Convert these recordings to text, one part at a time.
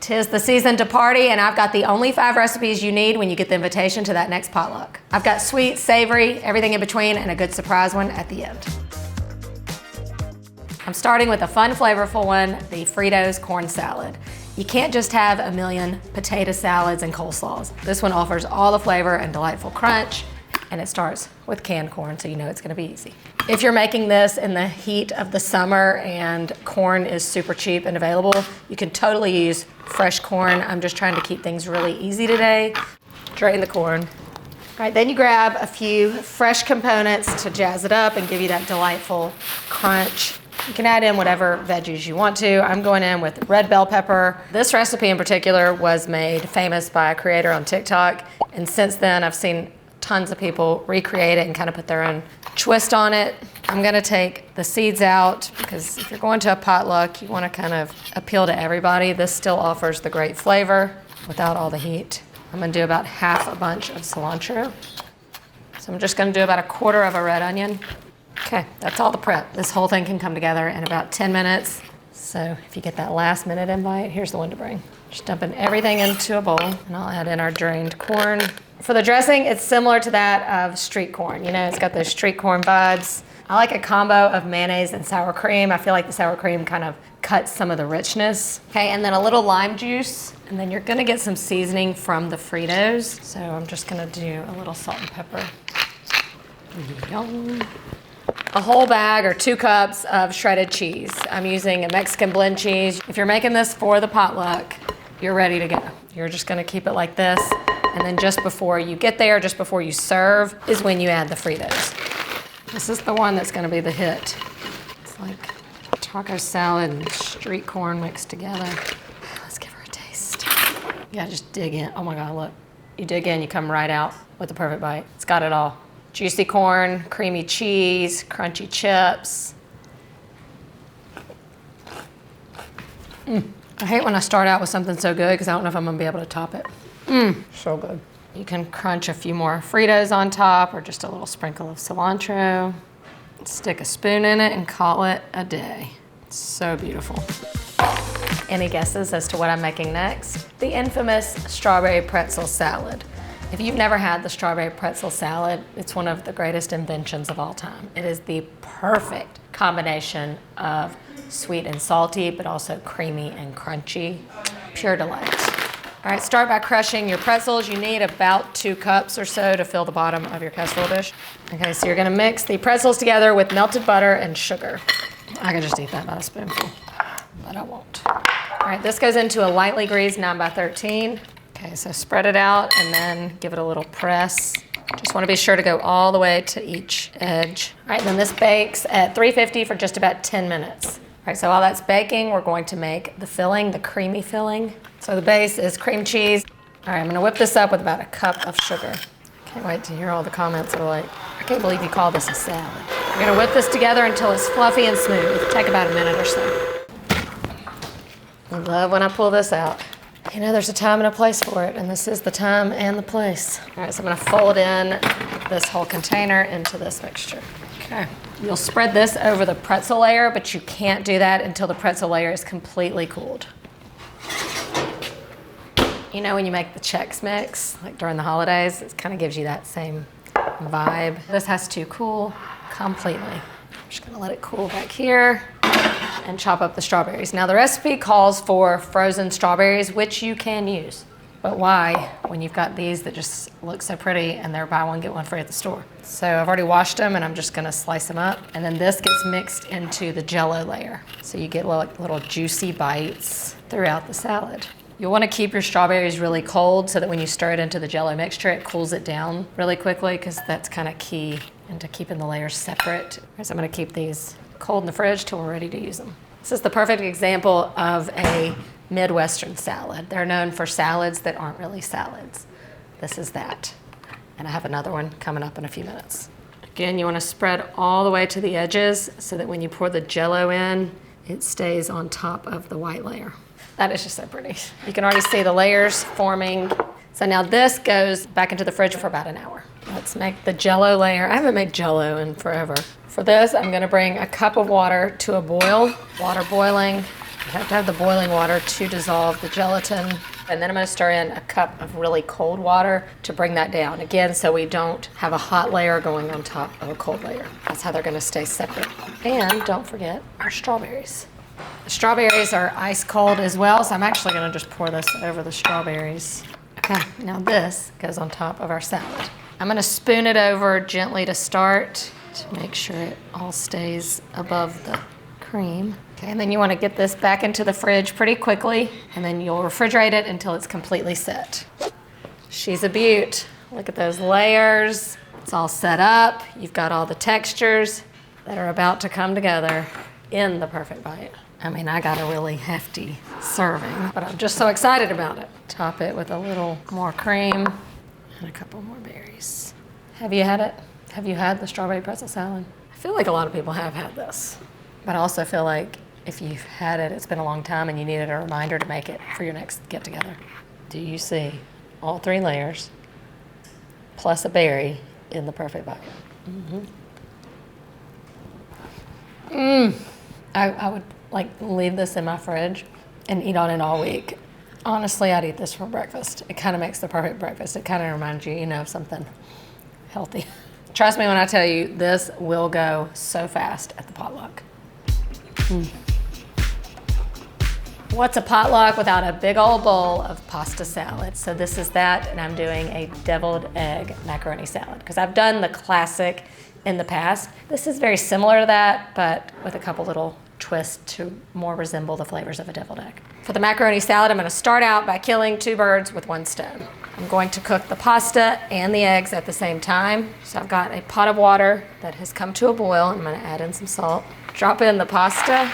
'Tis the season to party, and I've got the only 5 recipes you need when you get the invitation to that next potluck. I've got sweet, savory, everything in between, and a good surprise one at the end. I'm starting with a fun, flavorful one, the Fritos Corn Salad. You can't just have a million potato salads and coleslaws. This one offers all the flavor and delightful crunch, and it starts with canned corn, so you know it's gonna be easy. If you're making this in the heat of the summer and corn is super cheap and available, you can totally use fresh corn. I'm just trying to keep things really easy today. Drain the corn. All right, then you grab a few fresh components to jazz it up and give you that delightful crunch. You can add in whatever veggies you want to. I'm going in with red bell pepper. This recipe in particular was made famous by a creator on TikTok, and since then I've seen tons of people recreate it and kind of put their own twist on it. I'm gonna take the seeds out because if you're going to a potluck, you wanna kind of appeal to everybody. This still offers the great flavor without all the heat. I'm gonna do about half a bunch of cilantro. So I'm just gonna do about 1/4 of a red onion. Okay, that's all the prep. This whole thing can come together in about 10 minutes. So if you get that last minute invite, here's the one to bring. Just dumping everything into a bowl, and I'll add in our drained corn. For the dressing, it's similar to that of street corn. You know, it's got those street corn vibes. I like a combo of mayonnaise and sour cream. I feel like the sour cream kind of cuts some of the richness. Okay, and then a little lime juice, and then you're gonna get some seasoning from the Fritos. So I'm just gonna do a little salt and pepper. Yum. A whole bag or 2 cups of shredded cheese. I'm using a Mexican blend cheese. If you're making this for the potluck, you're ready to go. You're just gonna keep it like this, and then just before you get there, just before you serve, is when you add the Fritos. This is the one that's gonna be the hit. It's like taco salad and street corn mixed together. Let's give her a taste. You gotta just dig in. Oh my God, look. You dig in, you come right out with the perfect bite. It's got it all. Juicy corn, creamy cheese, crunchy chips. I hate when I start out with something so good because I don't know if I'm gonna be able to top it. So good. You can crunch a few more Fritos on top or just a little sprinkle of cilantro. Stick a spoon in it and call it a day. It's so beautiful. Any guesses as to what I'm making next? The infamous Strawberry Pretzel Salad. If you've never had the Strawberry Pretzel Salad, it's one of the greatest inventions of all time. It is the perfect combination of sweet and salty, but also creamy and crunchy. Pure delight. All right, start by crushing your pretzels. You need about 2 cups or so to fill the bottom of your casserole dish. Okay, so you're gonna mix the pretzels together with melted butter and sugar. I can just eat that by a spoonful, but I won't. All right, this goes into a lightly greased 9x13. Okay, so spread it out and then give it a little press. Just wanna be sure to go all the way to each edge. All right, then this bakes at 350 for just about 10 minutes. All right, so while that's baking, we're going to make the filling, the creamy filling. So the base is cream cheese. All right, I'm gonna whip this up with about 1 cup of sugar. Can't wait to hear all the comments that are like, I can't believe you call this a salad. We're gonna whip this together until it's fluffy and smooth. Take about a minute or so. I love when I pull this out. You know, there's a time and a place for it, and this is the time and the place. All right, so I'm gonna fold in this whole container into this mixture. Okay, you'll spread this over the pretzel layer, but you can't do that until the pretzel layer is completely cooled. You know when you make the Chex Mix, like during the holidays, it kind of gives you that same vibe. This has to cool completely. I'm just gonna let it cool back here and chop up the strawberries. Now the recipe calls for frozen strawberries, which you can use. But why when you've got these that just look so pretty and they're buy one, get one free at the store? So I've already washed them and I'm just gonna slice them up. And then this gets mixed into the Jell-O layer. So you get little juicy bites throughout the salad. You'll wanna keep your strawberries really cold so that when you stir it into the Jell-O mixture, it cools it down really quickly because that's kind of key into keeping the layers separate. So I'm gonna keep these cold in the fridge till we're ready to use them. This is the perfect example of a Midwestern salad. They're known for salads that aren't really salads. This is that. And I have another one coming up in a few minutes. Again, you wanna spread all the way to the edges so that when you pour the Jell-O in, it stays on top of the white layer. That is just so pretty. You can already see the layers forming. So now this goes back into the fridge for about an hour. Let's make the Jell-O layer. I haven't made Jell-O in forever. For this, I'm gonna bring a cup of water to a boil. Water boiling, You have to have the boiling water to dissolve the gelatin. And then I'm gonna stir in a cup of really cold water to bring that down. Again, so we don't have a hot layer going on top of a cold layer. That's how they're gonna stay separate. And don't forget our strawberries. The strawberries are ice cold as well, so I'm actually gonna just pour this over the strawberries. Okay, now this goes on top of our salad. I'm gonna spoon it over gently to start to make sure it all stays above the cream. Okay, and then you want to get this back into the fridge pretty quickly, and then you'll refrigerate it until it's completely set. She's a beaut. Look at those layers. It's all set up. You've got all the textures that are about to come together in the perfect bite. I mean, I got a really hefty serving, but I'm just so excited about it. Top it with a little more cream and a couple more berries. Have you had it? Have you had the strawberry pretzel salad? I feel like a lot of people have had this, but I also feel like if you've had it, it's been a long time and you needed a reminder to make it for your next get-together. Do you see all 3 layers plus a berry in the perfect bite? I would like leave this in my fridge and eat on it all week. Honestly, I'd eat this for breakfast. It kind of makes the perfect breakfast. It kind of reminds you, of something healthy. Trust me when I tell you, this will go so fast at the potluck. What's a potluck without a big old bowl of pasta salad? So this is that, and I'm doing a deviled egg macaroni salad because I've done the classic in the past. This is very similar to that, but with a couple little twists to more resemble the flavors of a deviled egg. For the macaroni salad, I'm going to start out by killing 2 birds with 1 stone. I'm going to cook the pasta and the eggs at the same time. So I've got a pot of water that has come to a boil. I'm going to add in some salt. Drop in the pasta.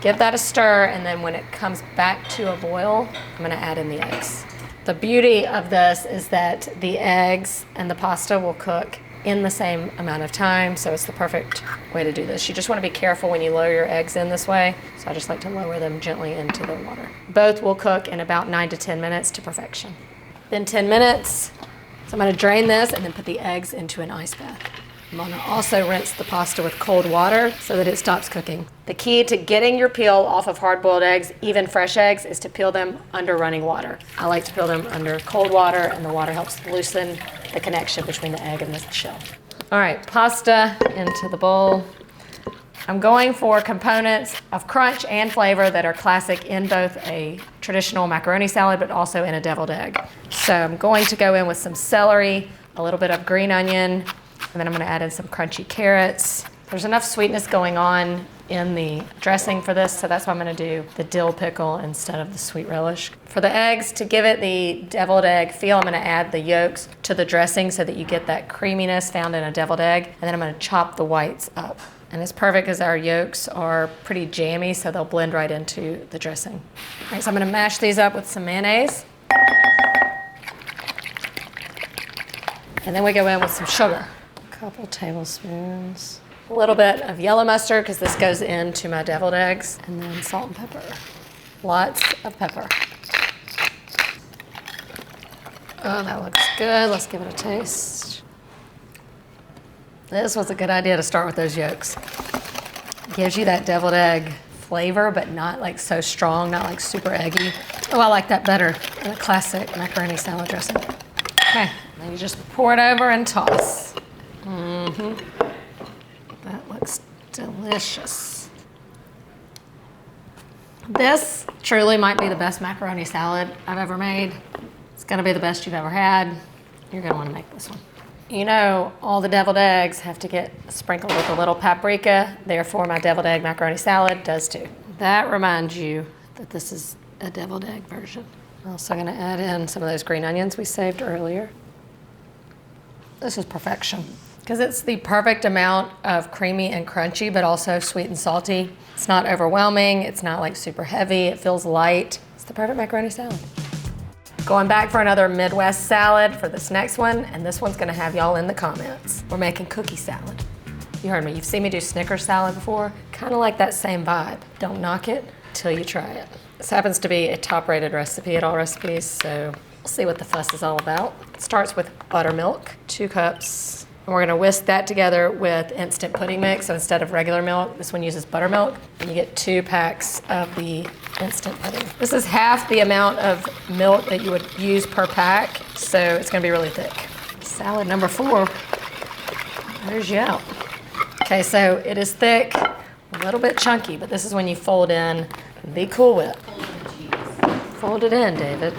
Give that a stir, and then when it comes back to a boil, I'm gonna add in the eggs. The beauty of this is that the eggs and the pasta will cook in the same amount of time, so it's the perfect way to do this. You just wanna be careful when you lower your eggs in this way, so I just like to lower them gently into the water. Both will cook in about 9 to 10 minutes to perfection. Then 10 minutes, so I'm gonna drain this and then put the eggs into an ice bath. I'm gonna also rinse the pasta with cold water so that it stops cooking. The key to getting your peel off of hard-boiled eggs, even fresh eggs, is to peel them under running water. I like to peel them under cold water, and the water helps loosen the connection between the egg and the shell. All right, pasta into the bowl. I'm going for components of crunch and flavor that are classic in both a traditional macaroni salad, but also in a deviled egg. So I'm going to go in with some celery, a little bit of green onion, and then I'm gonna add in some crunchy carrots. There's enough sweetness going on in the dressing for this, so that's why I'm gonna do the dill pickle instead of the sweet relish. For the eggs, to give it the deviled egg feel, I'm gonna add the yolks to the dressing so that you get that creaminess found in a deviled egg, and then I'm gonna chop the whites up. And it's perfect because our yolks are pretty jammy, so they'll blend right into the dressing. All right, so I'm gonna mash these up with some mayonnaise. And then we go in with some sugar. Couple tablespoons. A little bit of yellow mustard because this goes into my deviled eggs, and then salt and pepper. Lots of pepper. Oh, that looks good. Let's give it a taste. This was a good idea to start with those yolks. Gives you that deviled egg flavor, but not like so strong, not like super eggy. Oh, I like that better than a classic macaroni salad dressing. Okay, then you just pour it over and toss. That looks delicious. This truly might be the best macaroni salad I've ever made. It's gonna be the best you've ever had. You're gonna wanna make this one. All the deviled eggs have to get sprinkled with a little paprika, therefore my deviled egg macaroni salad does too. That reminds you that this is a deviled egg version. I'm also gonna add in some of those green onions we saved earlier. This is perfection because it's the perfect amount of creamy and crunchy, but also sweet and salty. It's not overwhelming. It's not like super heavy. It feels light. It's the perfect macaroni salad. Going back for another Midwest salad for this next one, and this one's gonna have y'all in the comments. We're making cookie salad. You heard me. You've seen me do Snickers salad before. Kind of like that same vibe. Don't knock it till you try it. This happens to be a top-rated recipe at Allrecipes, so we'll see what the fuss is all about. It starts with buttermilk, 2 cups, And we're gonna whisk that together with instant pudding mix. So instead of regular milk, this one uses buttermilk. And you get 2 packs of the instant pudding. This is half the amount of milk that you would use per pack. So it's gonna be really thick. Salad number 4. There's you out. Okay, so it is thick, a little bit chunky, but this is when you fold in the Cool Whip. Fold it in, David.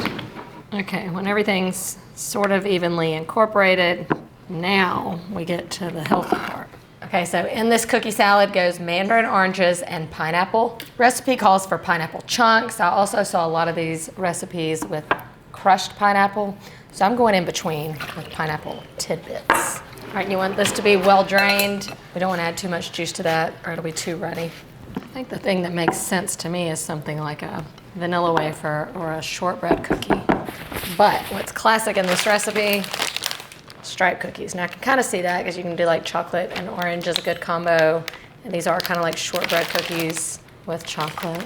Okay, when everything's sort of evenly incorporated, now we get to the healthy part. Okay, so in this cookie salad goes mandarin oranges and pineapple. Recipe calls for pineapple chunks. I also saw a lot of these recipes with crushed pineapple, so I'm going in between with pineapple tidbits. All right, you want this to be well drained. We don't want to add too much juice to that or it'll be too runny. I think the thing that makes sense to me is something like a vanilla wafer or a shortbread cookie. But what's classic in this recipe, striped cookies. Now I can kind of see that because you can do like chocolate and orange is a good combo. And these are kind of like shortbread cookies with chocolate.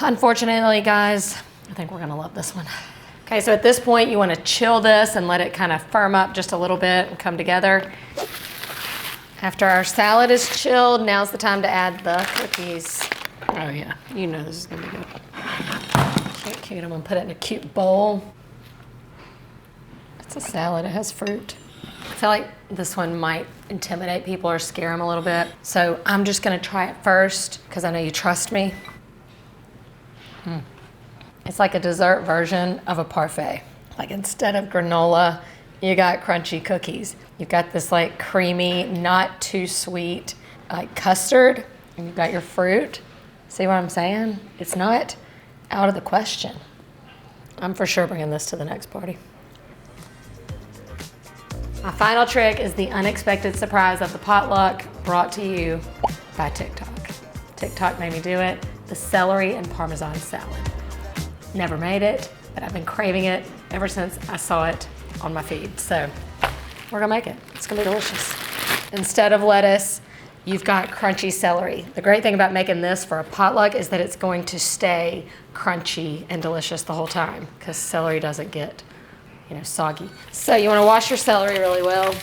Unfortunately, guys, I think we're gonna love this one. Okay, so at this point you want to chill this and let it kind of firm up just a little bit and come together. After our salad is chilled, now's the time to add the cookies. Oh yeah, you know this is gonna be good. Cute, I'm gonna put it in a cute bowl. It's a salad, it has fruit. I feel like this one might intimidate people or scare them a little bit. So I'm just gonna try it first because I know you trust me. It's like a dessert version of a parfait. Like instead of granola, you got crunchy cookies. You've got this like creamy, not too sweet, like custard, and you've got your fruit. See what I'm saying? It's not out of the question. I'm for sure bringing this to the next party. My final trick is the unexpected surprise of the potluck brought to you by TikTok. TikTok made me do it. The celery and Parmesan salad. Never made it, but I've been craving it ever since I saw it on my feed. So we're gonna make it. It's gonna be delicious. Instead of lettuce, you've got crunchy celery. The great thing about making this for a potluck is that it's going to stay crunchy and delicious the whole time because celery doesn't get, soggy. So you wanna wash your celery really well.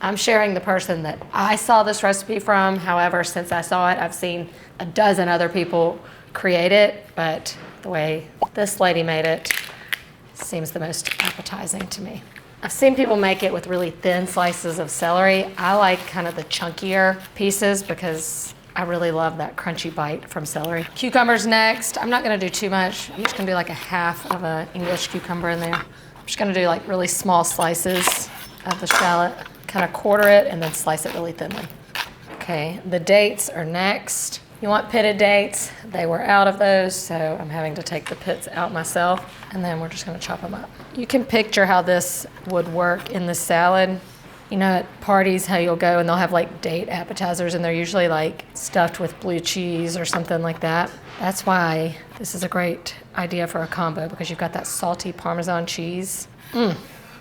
I'm sharing the person that I saw this recipe from. However, since I saw it, I've seen a dozen other people create it, but the way this lady made it seems the most appetizing to me. I've seen people make it with really thin slices of celery. I like kind of the chunkier pieces because I really love that crunchy bite from celery. Cucumbers next. I'm not gonna do too much. I'm just gonna do like a half of an English cucumber in there. I'm just gonna do like really small slices of the shallot, kind of quarter it and then slice it really thinly. Okay, the dates are next. You want pitted dates. They were out of those, so I'm having to take the pits out myself, and then we're just gonna chop them up. You can picture how this would work in the salad. You know, at parties, how you'll go and they'll have like date appetizers, and they're usually like stuffed with blue cheese or something like that. That's why this is a great idea for a combo, because you've got that salty Parmesan cheese. I'm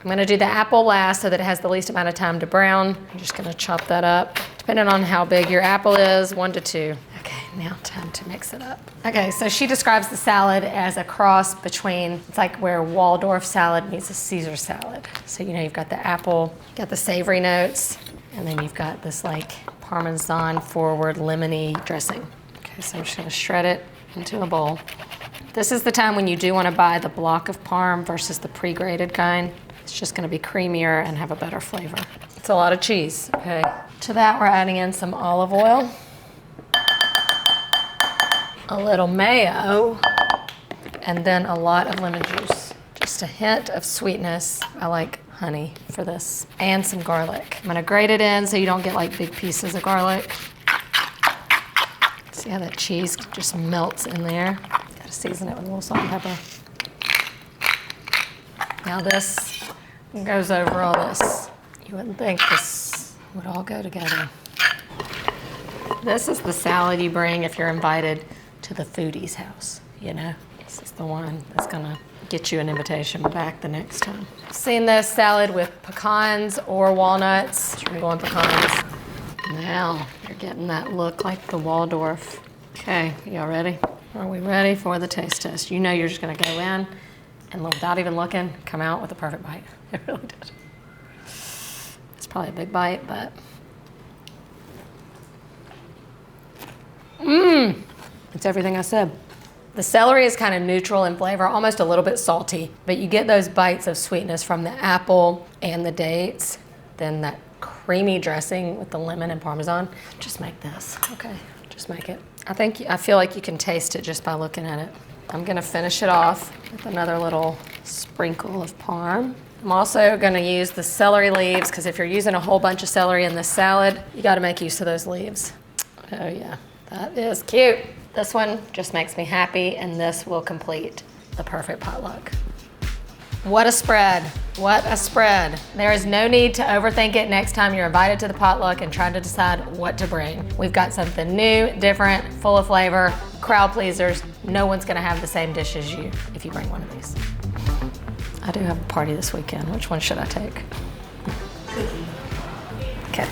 gonna do the apple last so that it has the least amount of time to brown. I'm just gonna chop that up. Depending on how big your apple is, 1 to 2. Okay, now time to mix it up. Okay, so she describes the salad as a cross between, it's like where Waldorf salad meets a Caesar salad. So you've got the apple, got the savory notes, and then you've got this like Parmesan forward lemony dressing. Okay, so I'm just gonna shred it into a bowl. This is the time when you do wanna buy the block of parm versus the pre-grated kind. It's just gonna be creamier and have a better flavor. It's a lot of cheese, okay. To that, we're adding in some olive oil, a little mayo, and then a lot of lemon juice. Just a hint of sweetness. I like honey for this, and some garlic. I'm gonna grate it in so you don't get like big pieces of garlic. See how that cheese just melts in there? Gotta season it with a little salt and pepper. Now this goes over all this. You wouldn't think this would all go together. This is the salad you bring if you're invited to the foodie's house, This is the one that's gonna get you an invitation back the next time. I've seen this salad with pecans or walnuts. I'm going pecans. Now you're getting that look like the Waldorf. Okay, y'all ready? Are we ready for the taste test? You're just gonna go in and without even looking, come out with a perfect bite. It really did. It's probably a big bite, but. It's everything I said. The celery is kind of neutral in flavor, almost a little bit salty, but you get those bites of sweetness from the apple and the dates, then that creamy dressing with the lemon and Parmesan. Just make this, okay? Just make it. I feel like you can taste it just by looking at it. I'm gonna finish it off with another little sprinkle of parm. I'm also gonna use the celery leaves, because if you're using a whole bunch of celery in this salad, you gotta make use of those leaves. Oh yeah, that is cute. This one just makes me happy, and this will complete the perfect potluck. What a spread, what a spread. There is no need to overthink it next time you're invited to the potluck and trying to decide what to bring. We've got something new, different, full of flavor, crowd pleasers. No one's gonna have the same dish as you if you bring one of these. I do have a party this weekend. Which one should I take? Cookie. Okay.